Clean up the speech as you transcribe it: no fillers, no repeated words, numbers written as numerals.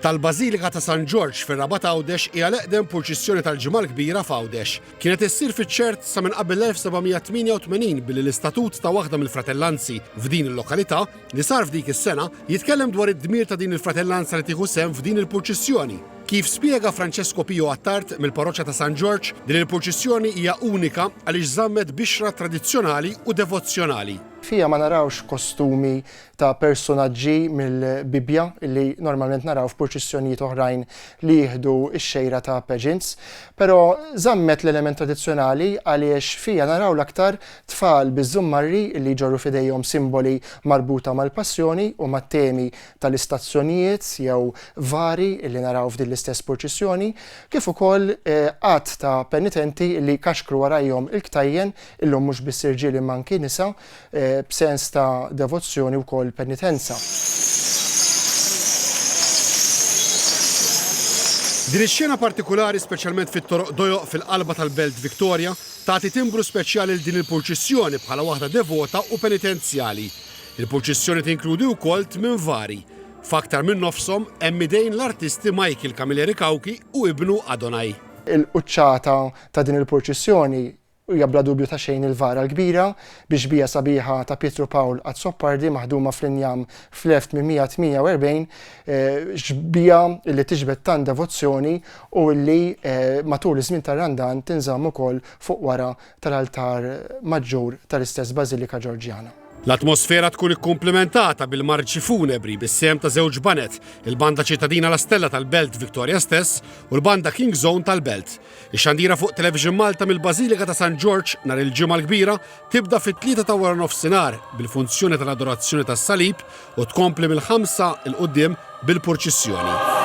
tal-Bażilika ta' San George fir-Rabat Għawdex hija l-eqdem purċissjoni tal-ġimgħa l-kbira f'Għawdex. Kienet issir fiċ-ċert sa minn qabel 1788 billi l-istatut ta' waħda mill-fratellanzi f'din il-lokalità li sar f'dik is-sena jitkellem dwar id-dmir ta' din il-fratellanza li tieħu sehem f'din il-purċissjoni. Kif spjega Francesco Pio Attart mill-Parroċċja ta' San George, din il-purċissjoni hija unika għaliex żammet bixra tradizzjonali u devozzjonali. Fija ma narawx kostumi ta' personaġġi mill-Bibja li normalment naraw f'purċissjonijiet oħrajn li jieħdu x-xejra ta' pageants, però żammet l-element tradizzjonali għaliex fija naraw l-aktar tfal biż-żummarri li ġorru f'idejhom simboli marbuta mal-passjoni u mat-temi tal-istazzjonijiet jew vari li naraw f'din l-istess purċissjoni, kif ukoll qatt ta' penitenti li kaxkru warajhom il-ktajjen illum mhux biss irġiel imma anki nisa b'sens ta' devozzjoni wkoll penitenza. Din ix-xena partikulari speċjalment fit-toroq dojoq fil-qalba tal-Belt Victoria tagħti timbru speċjali l din il-purċissjoni bħala waħda devota u penitenzjali. Il-purċissjoni tinkludi wkoll tmien vari. F'aktar minn nofshom hemm idejn l-artisti Michael Camilleri Kawki u ibnu Adonai. Il-quċċata ta' din il-purċissjoni hija bla dubju ta' xejn il-vara l-kbira biex bija sabiħa ta' Pietru Pawl Azzoppardi maħduma fl-Injam fl-1848 xbija li tiġbed tant devozzjoni u li matul iż-żmien tar-Randan tinżamm ukoll fuq wara tal-altar maġġur tal-istess Bażilika Ġorġjana. L-atmosfera tkun ikkumplementata bil-marċi funebri bis-sehem ta' żewġ banet, il-banda ċittadina La Stella tal-Belt Victoria stess u l-banda King Zone tal-Belt. Ix-xandira fuq Television Malta mill-Bażilika ta' San George nhar il-ġimgħa l-kbira tibda fit-3 ta' wara nofsinhar bil-funzjoni tal-adorazzjoni tas-salib u tkompli mill-5 il qudiem bil-purċissjoni.